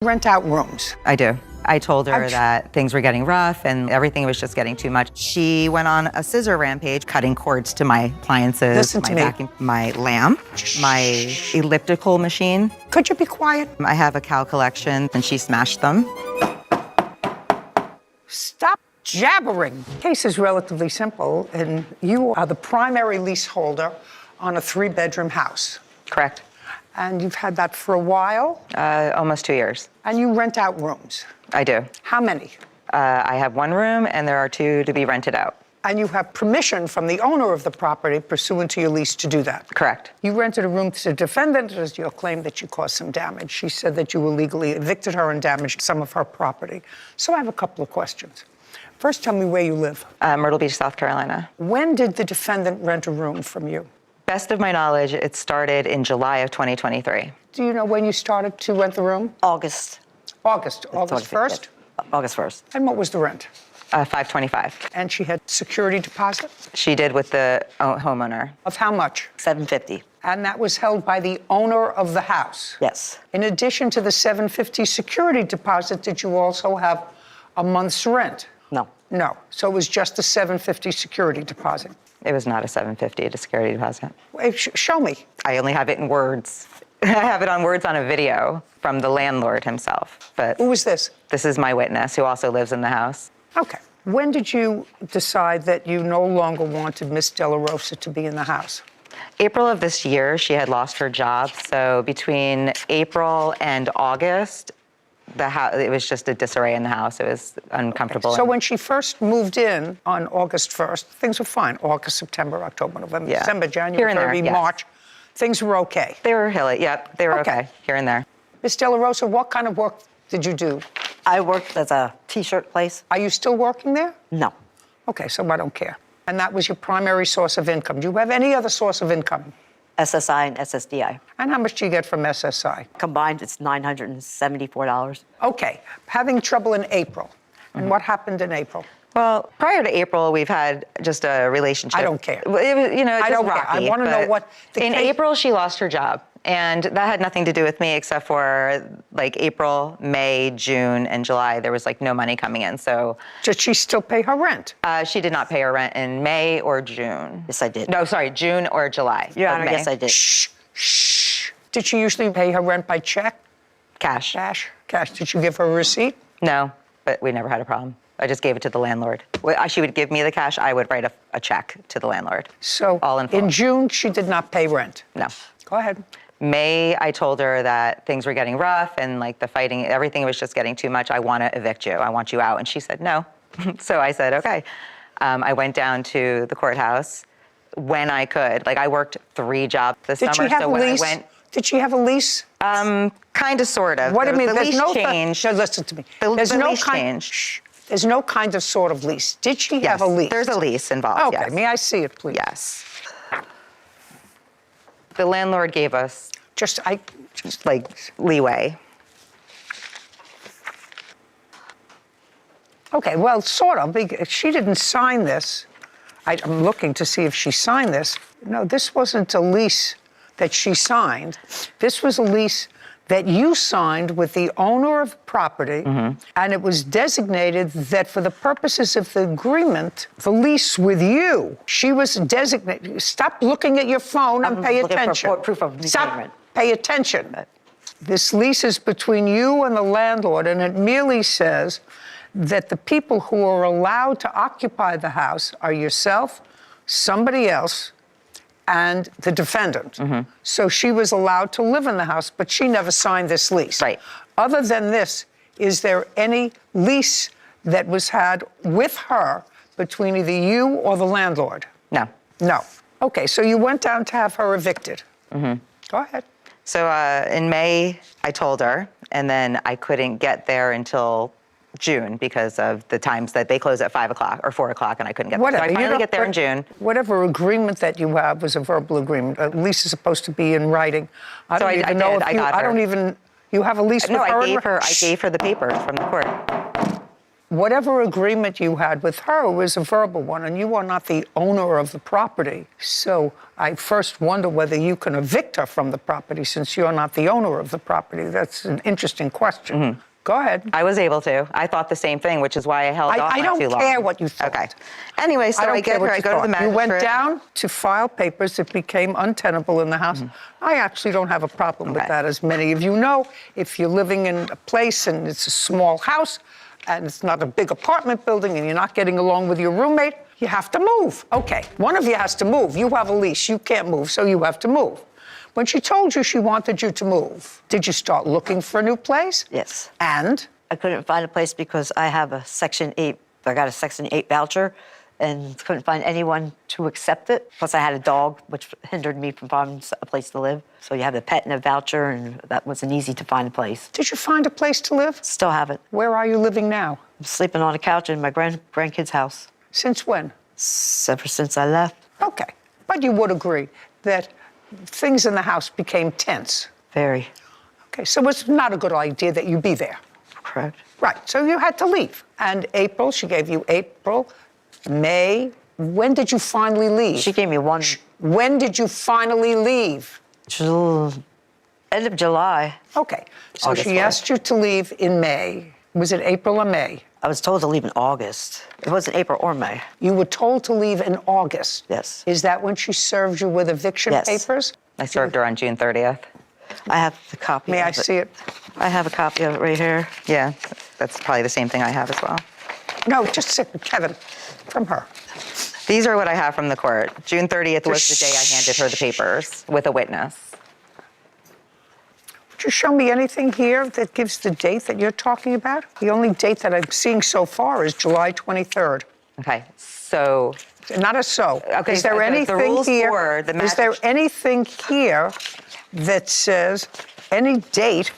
Rent out rooms. I do. I told her that things were getting rough and everything was just getting too much. She went on a scissor rampage, cutting cords to my appliances, my vacuum, my lamp, my elliptical machine. Could you be quiet? I have a cow collection and she smashed them. Stop jabbering. The case is relatively simple, and you are the primary leaseholder on a 3-bedroom house. Correct. And you've had that for a while? Almost 2 years. And you rent out rooms? I do. How many? I have 1 room and there are 2 to be rented out. And you have permission from the owner of the property pursuant to your lease to do that? Correct. You rented a room to the defendant as your claim that you caused some damage. She said that you illegally evicted her and damaged some of her property. So I have a couple of questions. First, tell me where you live. Myrtle Beach, South Carolina. When did the defendant rent a room from you? Best of my knowledge, it started in July of 2023. Do you know when you started to rent the room? August. August 1st? August 1st. And what was the rent? $525. And she had security deposit? She did with the homeowner. Of how much? $750. And that was held by the owner of the house? Yes. In addition to the $750 security deposit, did you also have a month's rent? No. No. So it was just a $750 security deposit? It was not a $750, a security deposit. Wait, show me. I only have it in words. I have it on words on a video from the landlord himself. But Who was this? This is my witness who also lives in the house. Okay. When did you decide that you no longer wanted Miss De La Rosa to be in the house? April of this year, she had lost her job. So between April and August, it was just a disarray in the house. It was uncomfortable. Okay. So when she first moved in on August 1st, things were fine. August, September, October, November, December, January, February, March. Things were okay. They were hilly. Yep, they were okay here and there. Miss De La Rosa, what kind of work did you do? I worked at a T-shirt place. Are you still working there? No. Okay, so I don't care. And that was your primary source of income. Do you have any other source of income? SSI and SSDI. And how much do you get from SSI? Combined, it's $974. Okay, having trouble in April. And what happened in April? Well, prior to April, we've had just a relationship. I don't care. It was, it's I don't rocky, care. I want to know what... In April, she lost her job. And that had nothing to do with me except for like April, May, June, and July. There was like no money coming in, so. Did she still pay her rent? She did not pay her rent in May or June. Yes, I did. No, sorry, June or July. Your Honor, yes, I did. Shh. Did she usually pay her rent by check? Cash. Cash. Did you give her a receipt? No, but we never had a problem. I just gave it to the landlord. She would give me the cash, I would write a check to the landlord. So all in full. In June, she did not pay rent? No. Go ahead. May, I told her that things were getting rough and like the fighting, everything was just getting too much. I want to evict you. I want you out. And she said no. So I said, okay. I went down to the courthouse when I could. Like I worked 3 jobs this summer. Did she have a lease? Did she have a lease? Kind of, sort of. What do you mean? The lease changed. Listen to me. The lease changed. Shh. There's no kind of sort of lease. Did she have a lease? There's a lease involved, okay. Yes. May I see it, please? Yes. The landlord gave us just like leeway. Okay, well, sort of. She didn't sign this. I'm looking to see if she signed this. No, this wasn't a lease that she signed. This was a lease that you signed with the owner of property, and it was designated that for the purposes of the agreement, the lease with you, she was designated. Stop looking at your phone and pay attention. For proof of Stop, pay attention. This lease is between you and the landlord, and it merely says that the people who are allowed to occupy the house are yourself, somebody else, and the defendant. So she was allowed to live in the house, but she never signed this lease. Right. Other than this, is there any lease that was had with her between either you or the landlord? No. No. Okay, so you went down to have her evicted. Go ahead. So in May, I told her, and then I couldn't get there until June because of the times that they close at 5 o'clock or 4 o'clock, and I couldn't get there. So I finally get there in June. Whatever agreement that you have was a verbal agreement. A lease is supposed to be in writing. I don't even know if you. I don't even. You have a lease with her? No, I gave her the papers from the court. whatever agreement you had with her was a verbal one, and you are not the owner of the property. So I first wonder whether you can evict her from the property since you're not the owner of the property. That's an interesting question. Go ahead. I was able to. I thought the same thing, which is why I held off I on don't too long. care what you thought. Okay. Anyway, so I get her. I go to the magistrate. You went down to file papers. It became untenable in the house. I actually don't have a problem with that, as many of you know. If you're living in a place and it's a small house and it's not a big apartment building and you're not getting along with your roommate, you have to move. Okay, one of you has to move. You have a lease. You can't move, so you have to move. When she told you she wanted you to move, did you start looking for a new place? Yes. And? I couldn't find a place because I have a Section 8, I got a Section 8 voucher and couldn't find anyone to accept it. Plus I had a dog, which hindered me from finding a place to live. So you have the pet and a voucher, and that wasn't easy to find a place. Did you find a place to live? Still haven't. Where are you living now? I'm sleeping on a couch in my grandkid's house. Since when? Ever since I left. Okay, but you would agree that things in the house became tense. Very. Okay, so it's not a good idea that you be there. Correct. Right, so you had to leave. And April, she gave you April, May. When did you finally leave? She gave me one. When did you finally leave? End of July. Okay, so August she 4th. asked you to leave in May. Was it April or May? I was told to leave in August. It wasn't April or May. You were told to leave in August. Yes. Is that when she served you with eviction Yes. papers? I served her on June 30th. I have the copy. May of I see it? I have a copy of it right here. Yeah, that's probably the same thing I have as well. No, just sit with Kevin, from her. These are what I have from the court. June 30th was the day I handed her the papers with a witness. Would you show me anything here that gives the date that you're talking about? The only date that I'm seeing so far is July 23rd. Okay, so Not a so. Okay, Is there the anything rules here? for the Is there magistrate- anything here that says any date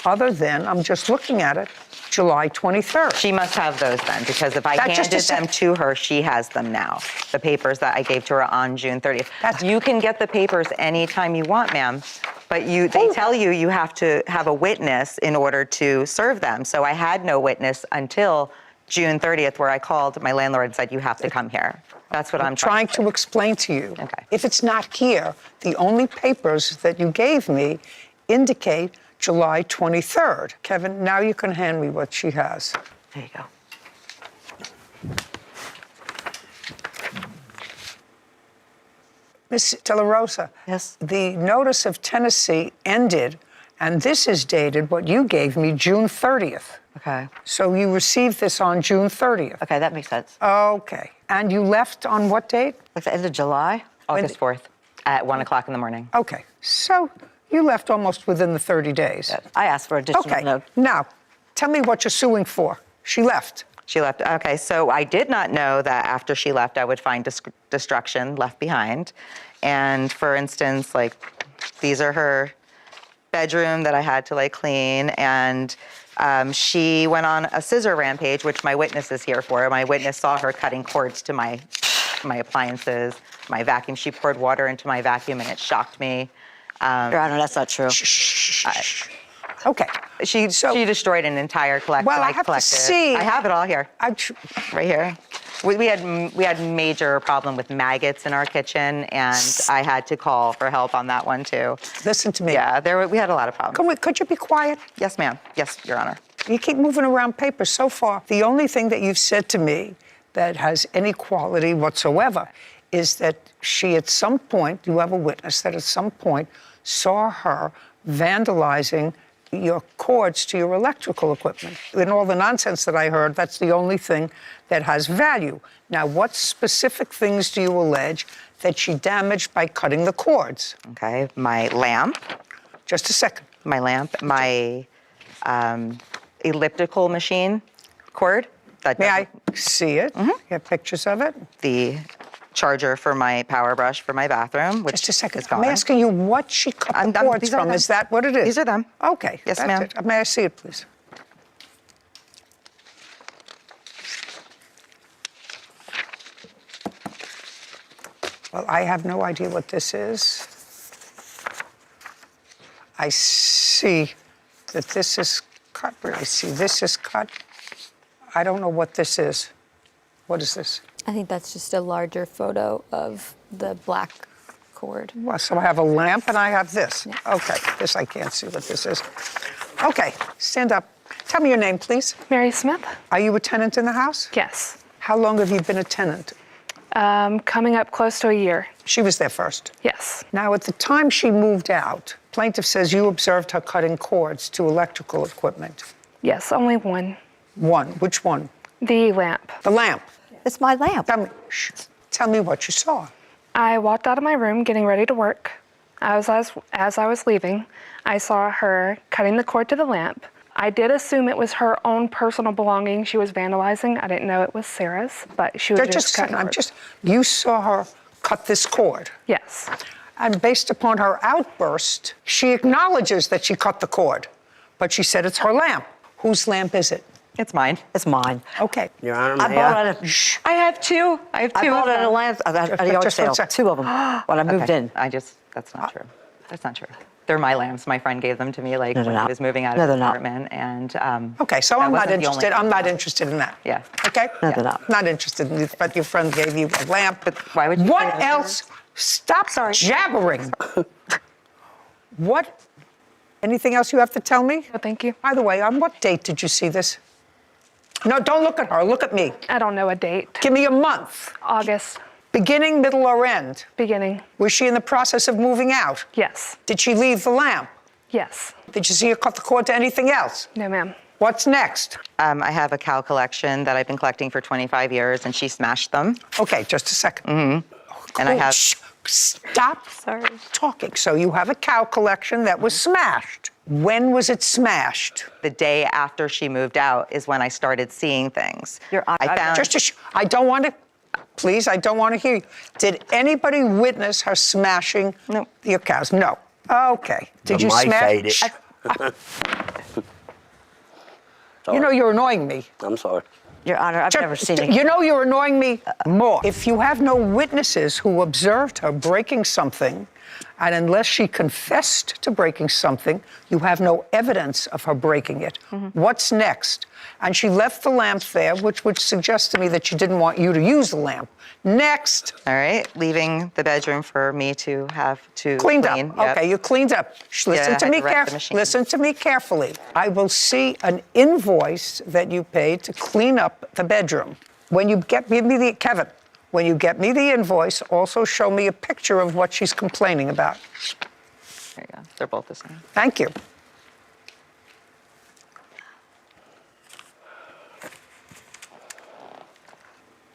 other than, I'm just looking at it, July 23rd? she must have those then, because if I That's just a handed them to her, she has them now. The papers that I gave to her on June 30th. You can get the papers anytime you want, ma'am, but they tell you you have to have a witness in order to serve them. So I had no witness until June 30th, where I called my landlord and said, you have to come here. That's what I'm trying to explain to you. Okay. If it's not here, the only papers that you gave me indicate July 23rd. Kevin, now you can hand me what she has. There you go. Ms. De La Rosa. Yes. The notice of tenancy ended, and this is dated, what you gave me, June 30th. Okay. So you received this on June 30th. Okay, that makes sense. Okay. And you left on what date? Like the end of July? August 4th at 1 o'clock in the morning. Okay. So you left almost within the 30 days. I asked for additional Okay. note. Now, tell me what you're suing for. She left. She left. Okay, so I did not know that after she left, I would find destruction left behind. And for instance, like, these are her bedroom that I had to like clean, and she went on a scissor rampage, which my witness is here for. My witness saw her cutting cords to my appliances, my vacuum. She poured water into my vacuum, and it shocked me. Your Honor, that's not true. Okay. She destroyed an entire collection. Well, I have to see. I have it all here, right here. We had major problem with maggots in our kitchen, and I had to call for help on that one too. Listen to me. Yeah, we had a lot of problems. Could you be quiet? Yes, ma'am. Yes, Your Honor. You keep moving around papers so far. The only thing that you've said to me that has any quality whatsoever is that she at some point, you have a witness that at some point saw her vandalizing your cords to your electrical equipment. In all the nonsense that I heard, that's the only thing that has value. Now, what specific things do you allege that she damaged by cutting the cords? Okay, my lamp. Just a second. My lamp, my elliptical machine cord. May I see it? You have pictures of it? The charger for my power brush for my bathroom, which Just a second. is gone. I'm asking you what she cut the cords these are from. them. Is that what it is? These are them. Okay. Yes, that's ma'am. it. May I see it, please? Well, I have no idea what this is. I see that this is cut. I see this is cut. I don't know what this is. What is this? I think that's just a larger photo of the black cord. Well, so I have a lamp and I have this. Okay, this I can't see what this is. Okay, stand up. Tell me your name, please. Mary Smith? Are you a tenant in the house? Yes. How long have you been a tenant? Coming up close to a year. She was there first. Yes. Now, at the time she moved out, plaintiff says you observed her cutting cords to electrical equipment. Yes, only one. One. Which one? The lamp. The lamp. It's my lamp. Tell me what you saw. I walked out of my room getting ready to work. As I was leaving, I saw her cutting the cord to the lamp. I did assume it was her own personal belongings she was vandalizing. I didn't know it was Sarah's, but she was Just a cutting second. cords. You saw her cut this cord. Yes. And based upon her outburst, she acknowledges that she cut the cord. But she said it's her lamp. Whose lamp is it? It's mine. It's mine. Okay. Your Honor, I may bought I? it at I have two. I bought it at a lamp at a yard Just one sale. sec. 2 of them when I moved in. That's not true. That's not true. They're my lamps. My friend gave them to me like No, when they're I not. was moving out No, of the they're not. apartment. And Okay, so that I'm not wasn't the only interested. I'm thing. not interested in that. Yeah. Okay? No, they're not. Not interested in it, but your friend gave you a lamp. But why would you say What that? else? Stop jabbering. What? Anything else you have to tell me? No, thank you. By the way, on what date did you see this? No, don't look at her. Look at me. I don't know a date. Give me a month. August, Beginning, middle, or end? beginning. Was she in the process of moving out? Yes. Did she leave the lamp? Yes. Did you see her cut the cord to anything else? No, ma'am. What's next? I have a cow collection that I've been collecting for 25 years, and she smashed them. Okay, just a second. And I have. Shh, stop talking. So you have a cow collection that was smashed. When was it smashed? The day after she moved out is when I started seeing things. I found. I don't want to, please, I don't want to hear you. Did anybody witness her smashing No. your cows? No. Okay. Did The you mice smash? ate it. You know you're annoying me. I'm sorry. Your Honor, I've never seen it. You know you're annoying me more. If you have no witnesses who observed her breaking something, and unless she confessed to breaking something, you have no evidence of her breaking it. What's next? And she left the lamp there, which would suggest to me that she didn't want you to use the lamp. Next. All right, leaving the bedroom for me to have to Cleaned clean. up. Yep. Okay, you cleaned up. Listen Yeah, I to had me to rent the carefully. machine. Listen to me carefully. I will see an invoice that you paid to clean up the bedroom. When you give me the Kevin, when you get me the invoice, also show me a picture of what she's complaining about. There you go. They're both the same. Thank you.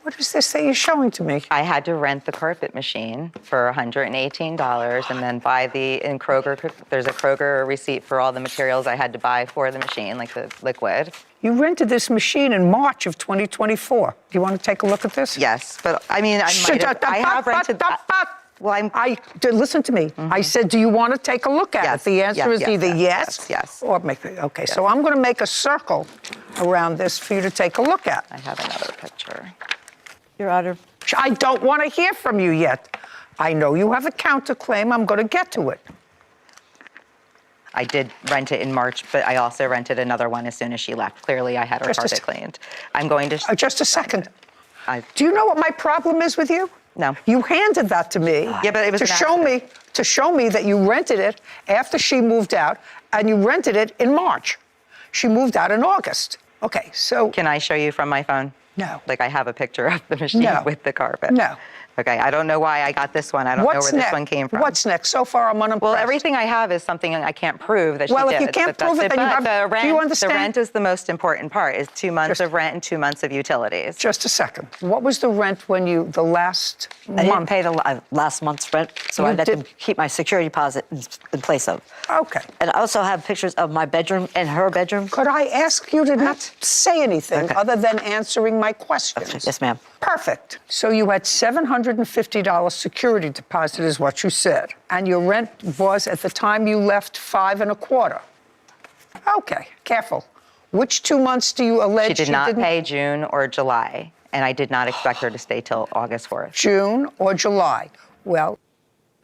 What is this that you're showing to me? I had to rent the carpet machine for $118 and then buy in Kroger, there's a Kroger receipt for all the materials I had to buy for the machine, like the liquid. You rented this machine in March of 2024. Do you want to take a look at this? Yes, but I mean, I have rented. Well, listen to me. I said, do you want to take a look at Yes, it? The answer yes, is either yes, yes, yes. or make it. Okay, so I'm going to make a circle around this for you to take a look at. I have another picture. Your Honor, I don't want to hear from you yet. I know you have a counterclaim. I'm going to get to it. I did rent it in March, but I also rented another one as soon as she left. Clearly, I had her Just a carpet sec- cleaned. I'm going to. Just a second. I- Do you know what my problem is with you? No. You handed that to me. Yeah, but it was to an show me that you rented it after she moved out, and you rented it in March. She moved out in August. Okay, so Can I show you from my phone? No. Like I have a picture of the machine No. with the carpet. No. Okay, I don't know why I got this one. I don't know where this one came from. What's next? So far, I'm unimpressed. Well, everything I have is something I can't prove that she did. Well, if you can't But prove that's it, then you But have- the rent, do you understand? The rent is the most important part. Is 2 months Just- of rent and 2 months of utilities. Just a second. What was the rent when the last I didn't month? pay the last month's rent, so You I let them did- keep my security deposit in place of. Okay. And I also have pictures of my bedroom and her bedroom. Could I ask you to not say anything Okay. other than answering my questions? Yes, ma'am. Perfect. So you had $750 security deposit is what you said. And your rent was, at the time you left, $5.25. Okay, careful. Which 2 months do you allege She did not didn't pay June or July, and I did not expect her to stay till August 4th. June or July? Well,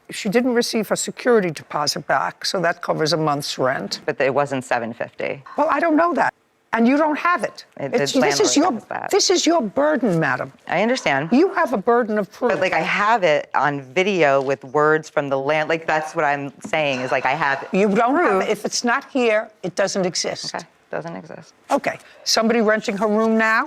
she didn't receive her security deposit back, so that covers a month's rent. But it wasn't $750. Well, I don't know that. And you don't have it. The This landlord is your has that. this is your burden, madam. I understand. You have a burden of proof. But like I have it on video with words from the land. Like that's what I'm saying is like I have it. You don't have it. If it's not here, it doesn't exist. Okay, doesn't exist. Okay. Somebody renting her room now?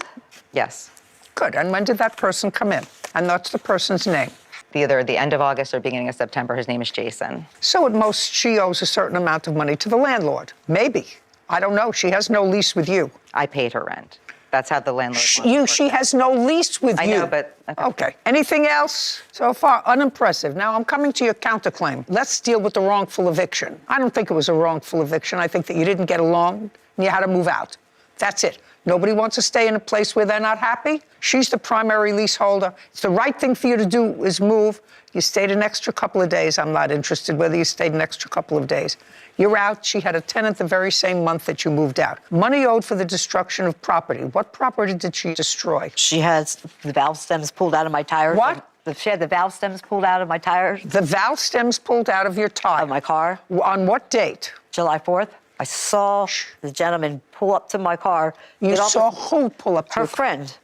Yes. Good. And when did that person come in? And what's the person's name? Either the end of August or beginning of September. His name is Jason. So at most, she owes a certain amount of money to the landlord. Maybe. I don't know. She has no lease with you. I paid her rent. That's how the landlord. She has no lease with you. I know, but okay. Anything else? So far, unimpressive. Now I'm coming to your counterclaim. Let's deal with the wrongful eviction. I don't think it was a wrongful eviction. I think that you didn't get along and you had to move out. That's it. Nobody wants to stay in a place where they're not happy. She's the primary leaseholder. It's the right thing for you to do is move. You stayed an extra couple of days. I'm not interested whether you stayed an extra couple of days. You're out. She had a tenant the very same month that you moved out. Money owed for the destruction of property. What property did she destroy? She has the valve stems pulled out of my tires. What? She had the valve stems pulled out of my tires. The valve stems pulled out of your tire. Of my car. On what date? July 4th. I saw the gentleman pull up to my car. You get off saw who pull up to her your car? friend,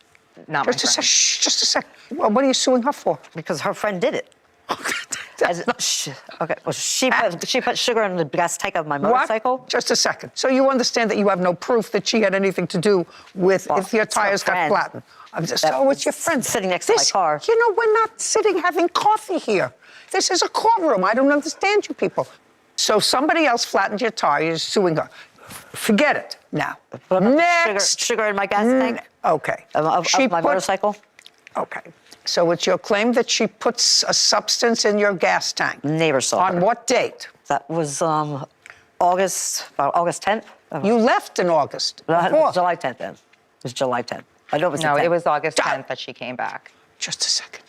not my Just a friend. sec. Shh, just a sec. Well, what are you suing her for? because her friend did it. Okay, well, she put sugar in the gas tank of my motorcycle. What? Just a second. So you understand that you have no proof that she had anything to do with Well, if your it's her tires got friend. flattened. So it's your friend. Sitting next to my car. You know, we're not sitting having coffee here. This is a courtroom. I don't understand you people. So somebody else flattened your tire. You're suing her. Forget it now. Put Next. sugar in my gas tank Okay. of my motorcycle. Okay. So it's your claim that she puts a substance in your gas tank. Neighbor saw On her. what date? That was August 10th. You left in August. Before. July 10th then. It was July 10th. I know it was the No, 10th. it was August 10th that she came back. Just a second.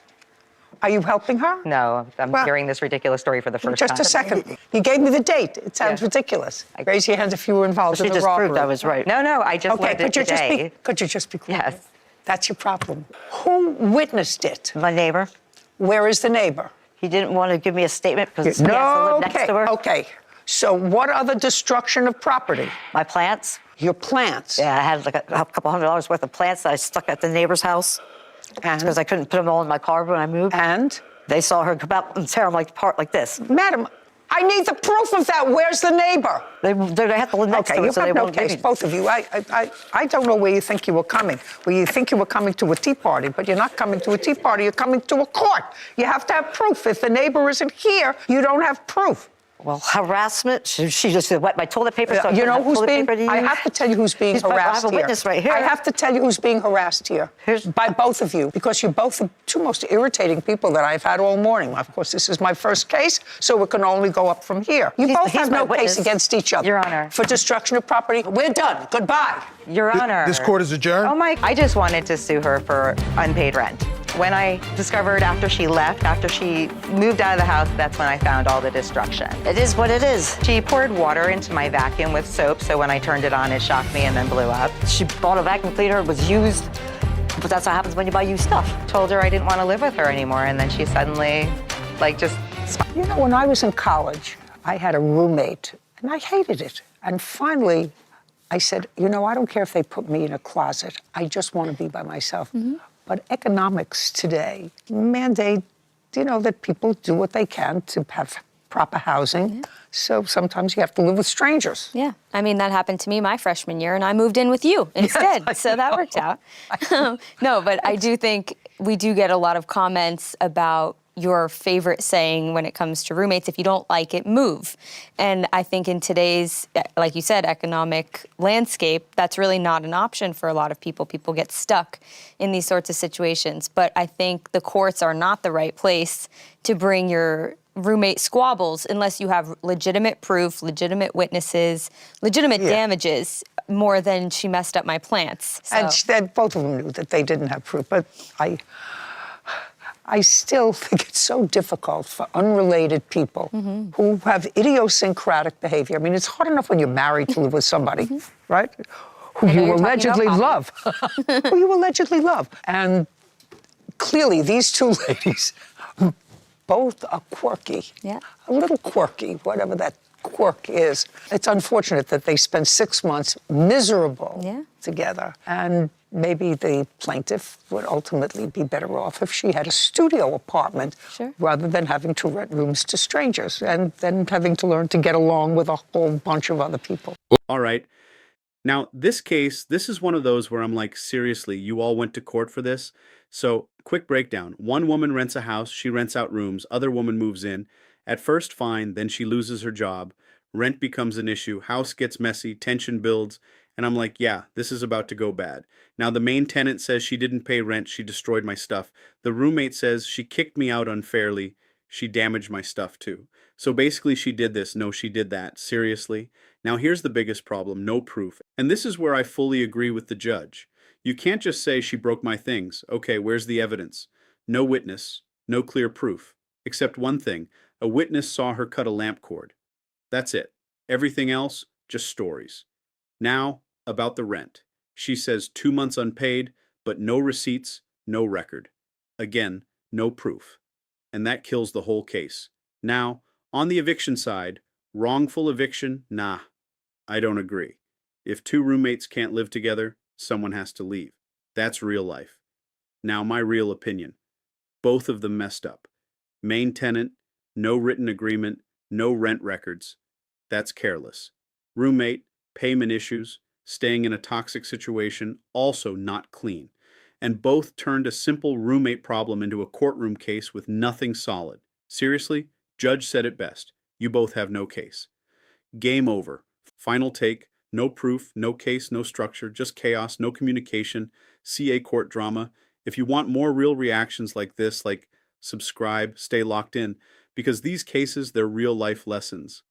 Are you helping her? No, I'm Well, hearing this ridiculous story for the first Just time. a second. You gave me the date. It sounds Yeah. ridiculous. Raise your hands if you were involved She in the just robbery. proved I was right. No, I just Okay, learned it today. could you just be quiet? Yes. That's your problem. Who witnessed it? My neighbor. Where is the neighbor? He didn't want to give me a statement because he has to live next to her. Okay. So what other destruction of property? My plants. Your plants. Yeah, I had like a couple $100 worth of plants that I stuck at the neighbor's house And, because I couldn't put them all in my car when I moved. and? They saw her come out and tear them apart like this. Madam, I need the proof of that. Where's the neighbor? They have to live next Okay, to you it, so they have no won't give case, me. both of you. I don't know where you think you were coming. Well, you think you were coming to a tea party, but you're not coming to a tea party. You're coming to a court. You have to have proof. If the neighbor isn't here, you don't have proof. Well, harassment. She just wet my toilet paper. So I You couldn't know have who's toilet being? paper to I use. have to tell you who's being harassed I have a here. witness right here. I have to tell you who's being harassed here. Here's- By both of you, because you're both the two most irritating people that I've had all morning. Of course, this is my first case, so it can only go up from here. You both he's have my no witness. case against each other. Your Honor. For destruction of property. We're done. Goodbye. Your Honor. This court is adjourned. Oh my, I just wanted to sue her for unpaid rent. When I discovered after she left, after she moved out of the house, that's when I found all the destruction. It is what it is. She poured water into my vacuum with soap, so when I turned it on, it shocked me and then blew up. She bought a vacuum cleaner, it was used, but that's what happens when you buy used stuff. Told her I didn't want to live with her anymore, and then she suddenly, just You know, when I was in college, I had a roommate, and I hated it. And finally, I said, you know, I don't care if they put me in a closet. I just want to be by myself. But economics today mandate, you know, that people do what they can to have proper housing. So sometimes you have to live with strangers. Yeah, I mean, that happened to me my freshman year, and I moved in with you instead, so that worked out. No, but I do think we do get a lot of comments about your favorite saying when it comes to roommates: if you don't like it, move. And I think in today's, like you said, economic landscape, that's really not an option for a lot of people. People get stuck in these sorts of situations. But I think the courts are not the right place to bring your roommate squabbles unless you have legitimate proof, legitimate witnesses, legitimate damages, more than she messed up my plants. So. And both of them knew that they didn't have proof. But I still think it's so difficult for unrelated people who have idiosyncratic behavior. I mean, it's hard enough when you're married to live with somebody, right? Who know you you're talking allegedly about love. Who you allegedly love. And clearly, these two ladies both are quirky. Yeah. A little quirky, whatever that quirk is, it's unfortunate that they spent 6 months miserable Yeah. together. And maybe the plaintiff would ultimately be better off if she had a studio apartment Sure. rather than having to rent rooms to strangers and then having to learn to get along with a whole bunch of other people. All right. Now, this case, this is one of those where I'm like, seriously, you all went to court for this? So, quick breakdown. One woman rents a house, she rents out rooms, other woman moves in. At first, fine, then she loses her job. Rent becomes an issue, house gets messy, tension builds, and I'm like, yeah, this is about to go bad. Now, the main tenant says she didn't pay rent, she destroyed my stuff. The roommate says she kicked me out unfairly, she damaged my stuff too. So basically, she did this, no, she did that. Seriously? Now, here's the biggest problem, no proof. And this is where I fully agree with the judge. You can't just say she broke my things. Okay, where's the evidence? No witness, no clear proof. Except one thing, a witness saw her cut a lamp cord. That's it. Everything else, just stories. Now, about the rent. She says 2 months unpaid, but no receipts, no record. Again, no proof. And that kills the whole case. Now, on the eviction side, wrongful eviction, nah, I don't agree. If 2 roommates can't live together, someone has to leave. That's real life. Now, my real opinion. Both of them messed up. Main tenant, no written agreement, no rent records. That's careless. Roommate, payment issues, staying in a toxic situation, also not clean. And both turned a simple roommate problem into a courtroom case with nothing solid. Seriously, judge said it best. You both have no case. Game over. Final take. No proof, no case, no structure, just chaos, no communication, CA court drama. If you want more real reactions like this, subscribe, stay locked in, because these cases, they're real life lessons.